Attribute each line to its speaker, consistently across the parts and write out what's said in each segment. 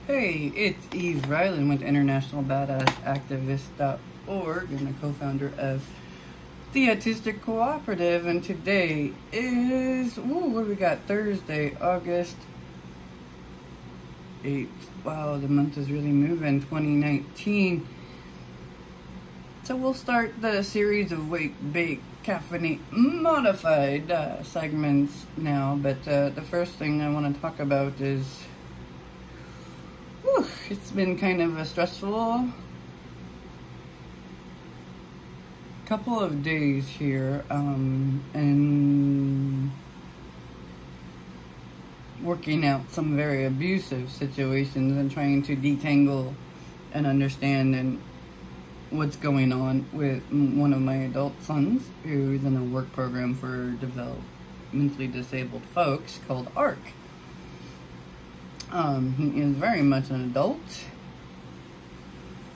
Speaker 1: Hey, it's Eve Ryland with InternationalBadassActivist.org and a co-founder of the Autistic Cooperative, and today is, what do we got, Thursday, August 8th. Wow, the month is really moving, 2019. So we'll start the series of Wake, Bake, Caffeinate, Modified segments now, but the first thing I want to talk about is it's been kind of a stressful couple of days here, and working out some very abusive situations and trying to detangle and understand what's going on with one of my adult sons who's in a work program for developmentally disabled folks called ARC. He is very much an adult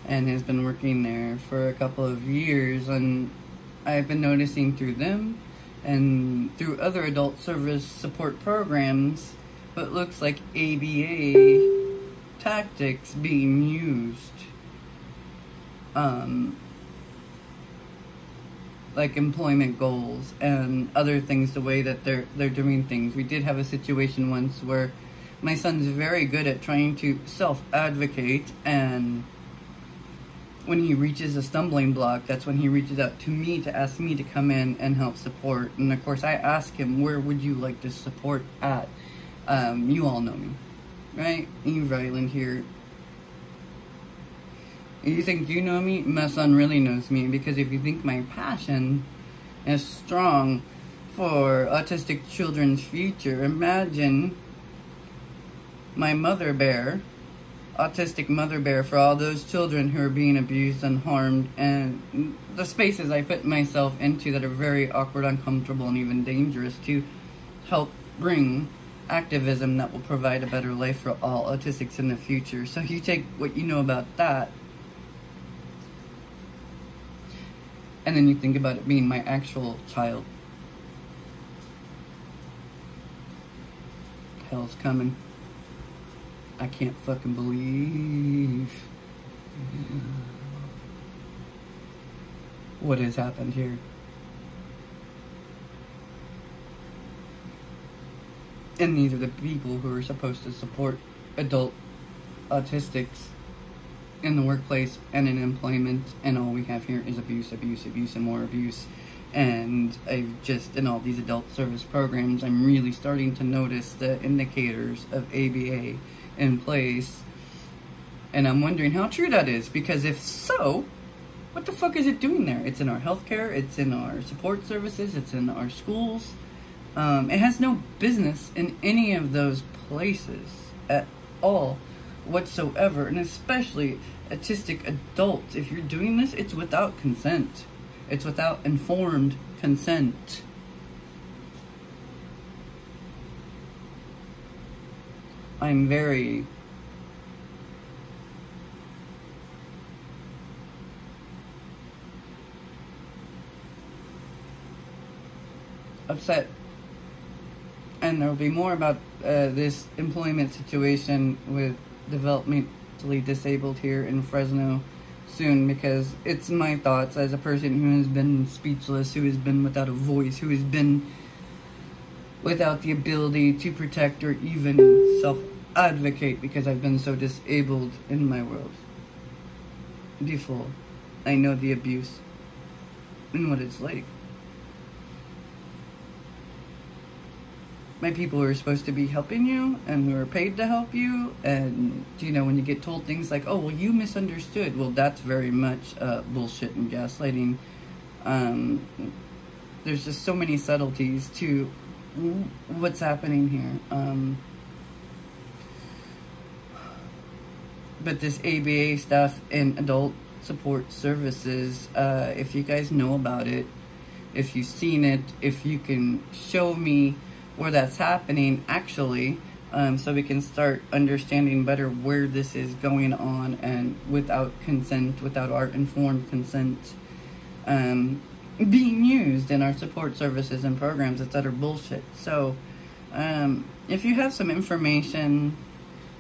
Speaker 1: and has been working there for a couple of years, and I've been noticing through them and through other adult service support programs what looks like ABA tactics being used, like employment goals and other things, the way that they're doing things. We did have a situation once where my son's very good at trying to self-advocate, and when he reaches a stumbling block, that's when he reaches out to me to ask me to come in and help support. And of course I ask him, where would you like this support at? You all know me, right? Eve Ryland here. You think you know me? My son really knows me, because if you think my passion is strong for autistic children's future, imagine my mother bear, autistic mother bear, for all those children who are being abused and harmed, and the spaces I put myself into that are very awkward, uncomfortable, and even dangerous, to help bring activism that will provide a better life for all autistics in the future. So you take what you know about that, and then you think about it being my actual child. Hell's coming. I can't fucking believe what has happened here. And these are the people who are supposed to support adult autistics in the workplace and in employment, and all we have here is abuse, abuse, abuse, and more abuse. And I've just, in all these adult service programs, I'm really starting to notice the indicators of ABA in place, and I'm wondering how true that is, because if so, what the fuck is it doing there? It's in our healthcare, it's in our support services, it's in our schools. It has no business in any of those places at all whatsoever, and especially autistic adults. If you're doing this, it's without consent. It's without informed consent. I'm very upset, and there will be more about this employment situation with developmentally disabled here in Fresno soon, because it's my thoughts as a person who has been speechless, who has been without a voice, who has been without the ability to protect or even self-advocate, because I've been so disabled in my world. Before I know the abuse and what it's like. My people who are supposed to be helping you and who are paid to help you, and you know, when you get told things like, oh, well, you misunderstood, well, that's very much bullshit and gaslighting. There's just so many subtleties to what's happening here. But this ABA stuff in adult support services, if you guys know about it, if you've seen it, if you can show me where that's happening actually, so we can start understanding better where this is going on, and without consent, without our informed consent, being used in our support services and programs. It's utter bullshit. So if you have some information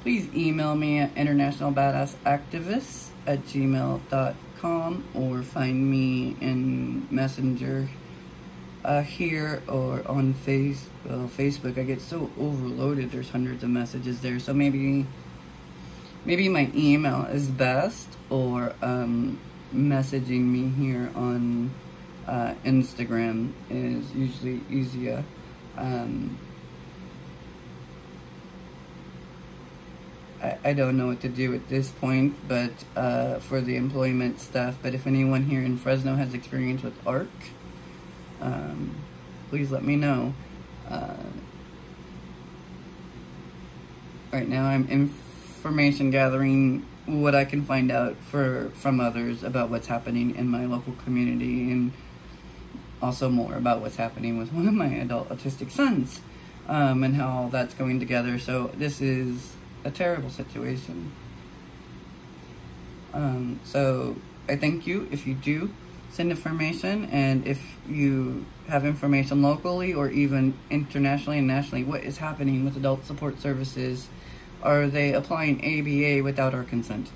Speaker 1: please email me at internationalbadassactivists@gmail.com or find me in Messenger here or on Facebook. I get so overloaded. There's hundreds of messages there, so maybe my email is best, or messaging me here on Instagram is usually easier. I don't know what to do at this point, but for the employment stuff. But if anyone here in Fresno has experience with ARC, please let me know. Right now I'm information gathering what I can find out from others about what's happening in my local community, and also more about what's happening with one of my adult autistic sons, and how all that's going together. So this is a terrible situation. So I thank you if you do send information, and if you have information locally or even internationally and nationally, what is happening with adult support services? Are they applying ABA without our consent?